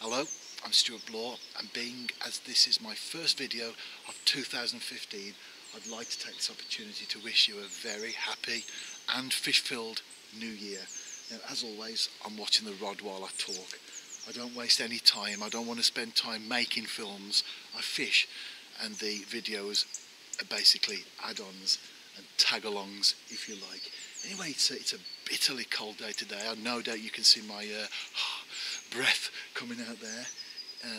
Hello, I'm Stuart Bloor, and being as this is my first video of 2015, I'd like to take this opportunity to wish you a very happy and fish-filled new year. Now, as always, I'm watching the rod while I talk. I don't waste any time. I don't want to spend time making films. I fish, and the videos are basically add-ons and tag-alongs, if you like. Anyway, it's a bitterly cold day today. I no doubt you can see my breath coming out there.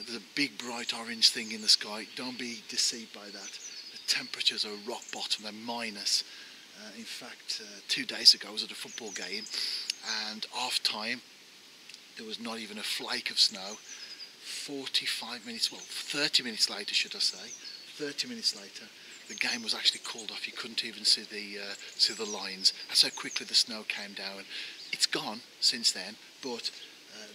There's a big bright orange thing in the sky. Don't be deceived by that. The temperatures are rock bottom. They're minus. In fact, 2 days ago I was at a football game, and half time there was not even a flake of snow. 45 minutes, well, 30 minutes later, should I say, 30 minutes later, the game was actually called off. You couldn't even see the lines. That's how quickly the snow came down. It's gone since then, but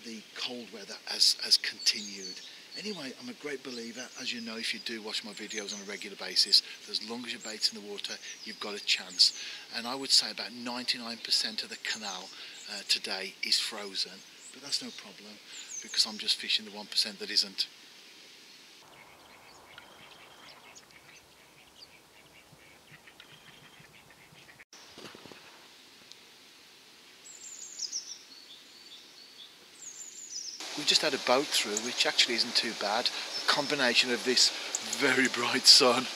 the cold weather has continued. Anyway, I'm a great believer, as you know if you do watch my videos on a regular basis, that as long as your bait's in the water, you've got a chance. And I would say about 99% of the canal today is frozen, but that's no problem because I'm just fishing the 1% that isn't. We just had a boat through, which actually isn't too bad. A combination of this very bright sun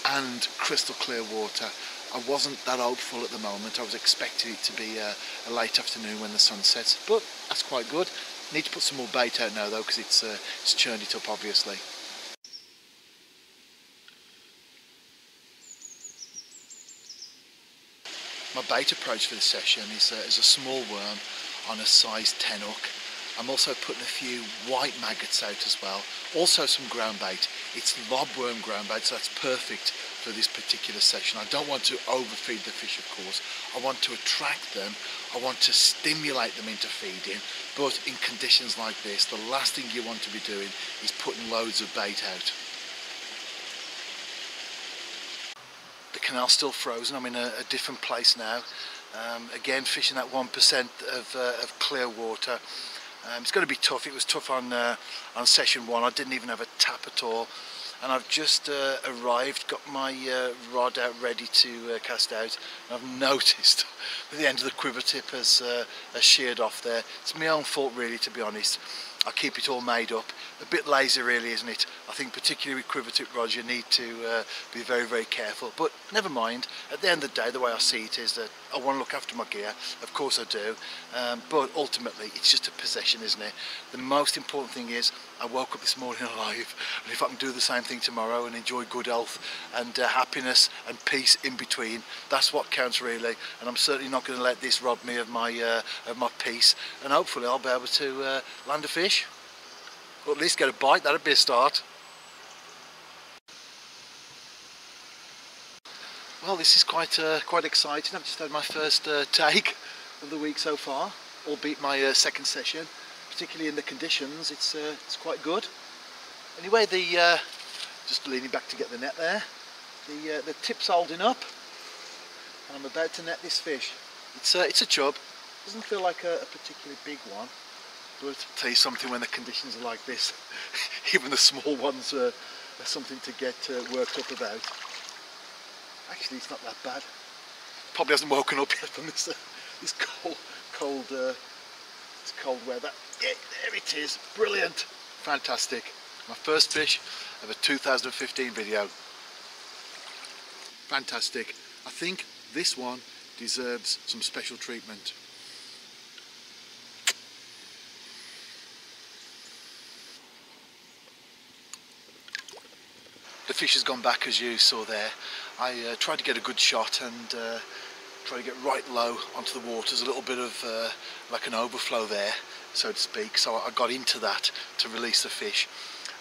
and crystal clear water. I wasn't that hopeful at the moment. I was expecting it to be a late afternoon when the sun sets, but that's quite good. Need to put some more bait out now though, because it's churned it up obviously. My bait approach for this session is a small worm on a size 10 hook. I'm also putting a few white maggots out as well. Also some ground bait. It's lobworm ground bait, so that's perfect for this particular session. I don't want to overfeed the fish, of course. I want to attract them. I want to stimulate them into feeding. But in conditions like this, the last thing you want to be doing is putting loads of bait out. The canal's still frozen. I'm in a different place now. Again, fishing that 1% of clear water. It's going to be tough. It was tough on session 1. I didn't even have a tap at all, and I've just arrived, got my rod out ready to cast out, and I've noticed that the end of the quiver tip has sheared off there. It's my own fault really, to be honest. I keep it all made up. A bit lazy really, isn't it? I think particularly with quiver tip rods you need to be very, very careful, but never mind. At the end of the day, the way I see it is that I want to look after my gear, of course I do, but ultimately it's just a possession, isn't it? The most important thing is I woke up this morning alive, and if I can do the same thing tomorrow and enjoy good health and happiness and peace in between, that's what counts really. And I'm certainly not going to let this rob me of my peace, and hopefully I'll be able to land a fish, or at least get a bite. That'd be a start. Well, this is quite exciting. I've just had my first take of the week so far, albeit my second session. Particularly in the conditions, it's quite good. Anyway, just leaning back to get the net there. The tip's holding up, and I'm about to net this fish. It's a chub. Doesn't feel like a particularly big one, but I'll tell you something, when the conditions are like this, even the small ones are something to get worked up about. Actually, it's not that bad. Probably hasn't woken up yet from this cold weather. Yeah, there it is. Brilliant. Fantastic. My first fish of a 2015 video. Fantastic. I think this one deserves some special treatment. The fish has gone back, as you saw there. I tried to get a good shot and try to get right low onto the water. There's a little bit of like an overflow there, so to speak, so I got into that to release the fish,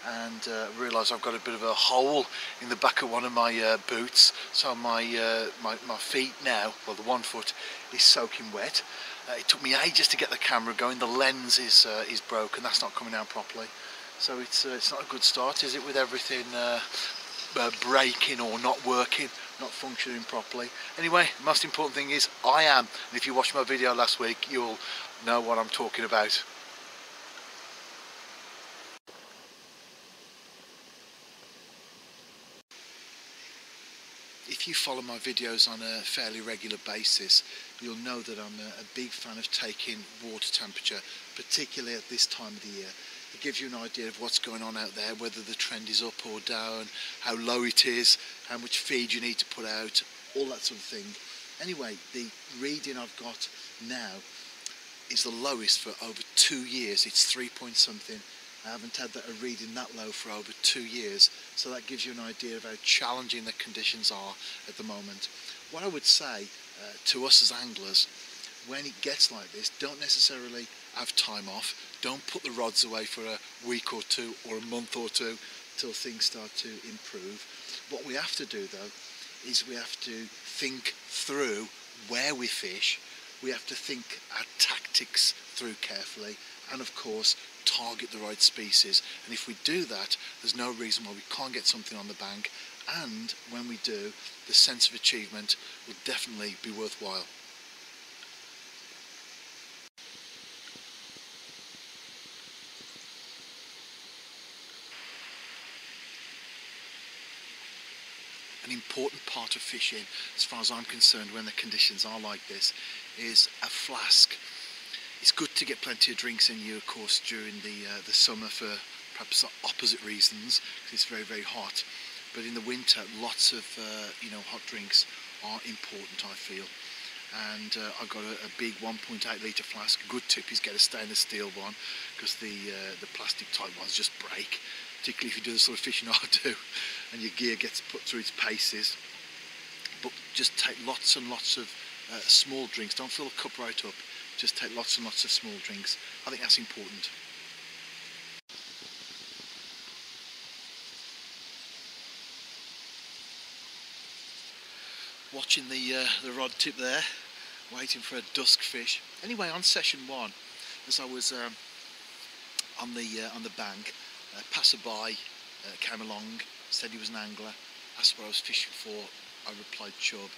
and realised I've got a bit of a hole in the back of one of my boots, so my feet now, well, the 1 foot is soaking wet. It took me ages to get the camera going. The lens is broken. That's not coming out properly, so it's not a good start, is it, with everything breaking or not working, not functioning properly. Anyway, the most important thing is I am, and if you watched my video last week, you'll know what I'm talking about. if you follow my videos on a fairly regular basis, you'll know that I'm a big fan of taking water temperature, particularly at this time of the year. It gives you an idea of what's going on out there, whether the trend is up or down, how low it is, how much feed you need to put out, all that sort of thing. Anyway, the reading I've got now is the lowest for over 2 years. It's 3 point something. I haven't had a reading that low for over 2 years, so that gives you an idea of how challenging the conditions are at the moment. What I would say to us as anglers, when it gets like this, don't necessarily have time off. Don't put the rods away for a week or two or a month or two till things start to improve. What we have to do though is we have to think through where we fish. We have to think our tactics through carefully, and of course target the right species. And if we do that, there's no reason why we can't get something on the bank, and when we do, the sense of achievement will definitely be worthwhile. An important part of fishing, as far as I'm concerned, when the conditions are like this, is a flask. It's good to get plenty of drinks in you, of course, during the summer for perhaps opposite reasons, because it's very, very hot. But in the winter, lots of hot drinks are important, I feel. And I've got a big 1.8 litre flask. A good tip is get a stainless steel one, because the plastic type ones just break, particularly if you do the sort of fishing I do, and your gear gets put through its paces. But just take lots and lots of small drinks. Don't fill the cup right up. Just take lots and lots of small drinks. I think that's important. Watching the rod tip there, waiting for a dusk fish. Anyway, on session 1, as I was on the bank, a passerby came along, said he was an angler, asked what I was fishing for. I replied chub,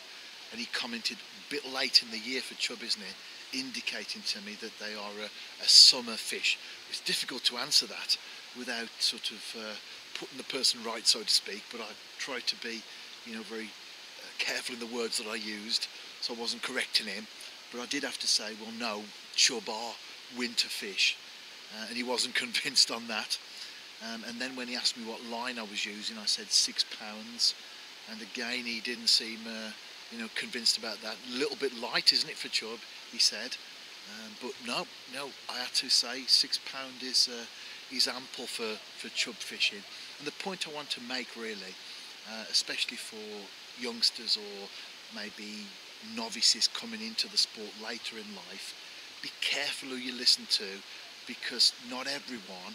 and he commented, a bit late in the year for chub, isn't it? Indicating to me that they are a summer fish. It's difficult to answer that without sort of putting the person right, so to speak, but I tried to be, very careful in the words that I used, so I wasn't correcting him. But I did have to say, well, no, chub are winter fish, and he wasn't convinced on that. And then when he asked me what line I was using, I said 6 pounds, and again he didn't seem convinced about that. A little bit light, isn't it, for chub, he said. But no, I had to say 6 pound is ample for chub fishing. And the point I want to make really, especially for youngsters or maybe novices coming into the sport later in life, be careful who you listen to, because not everyone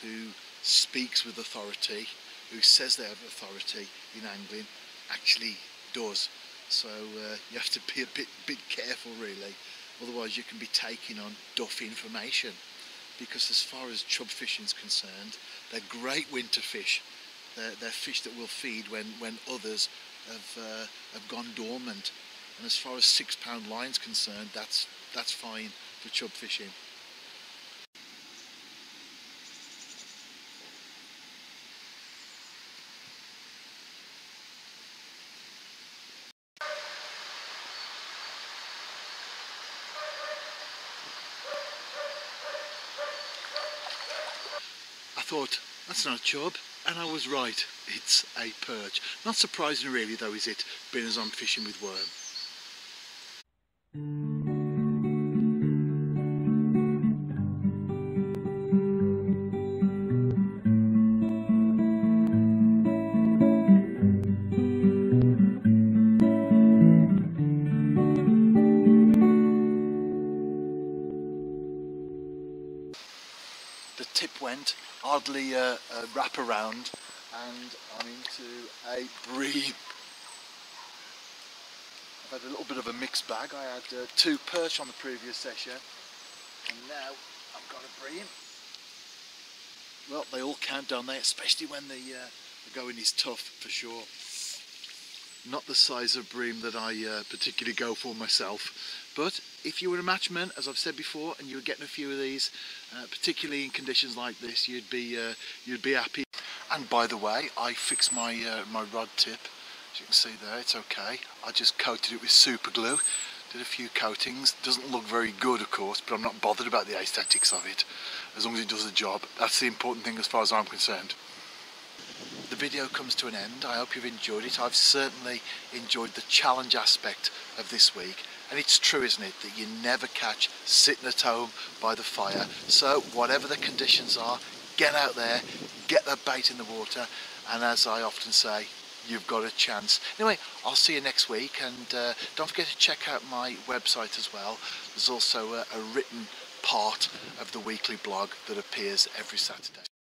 who speaks with authority, who says they have authority in angling, actually does. So you have to be a bit careful really, otherwise you can be taking on duff information. Because as far as chub fishing is concerned, they're great winter fish. They're fish that will feed when others have gone dormant. And as far as 6 pound line's concerned, that's fine for chub fishing. I thought, that's not a chub, and I was right, it's a perch. Not surprising really though, is it, being as I'm fishing with worm. The tip went, hardly a wrap around, and I'm into a bream. I've had a little bit of a mixed bag. I had 2 perch on the previous session, and now I've got a bream. Well, they all count, don't they? Especially when the going is tough, for sure. Not the size of bream that I particularly go for myself, but if you were a matchman, as I've said before, and you were getting a few of these, particularly in conditions like this, you'd be happy. And by the way, I fixed my my rod tip. As you can see there, it's okay. I just coated it with super glue, did a few coatings. Doesn't look very good, of course, but I'm not bothered about the aesthetics of it. As long as it does the job, that's the important thing as far as I'm concerned. The video comes to an end. I hope you've enjoyed it. I've certainly enjoyed the challenge aspect of this week. And it's true, isn't it, that you never catch sitting at home by the fire. So whatever the conditions are, get out there, get that bait in the water, and as I often say, you've got a chance. Anyway, I'll see you next week, and don't forget to check out my website as well. There's also a written part of the weekly blog that appears every Saturday.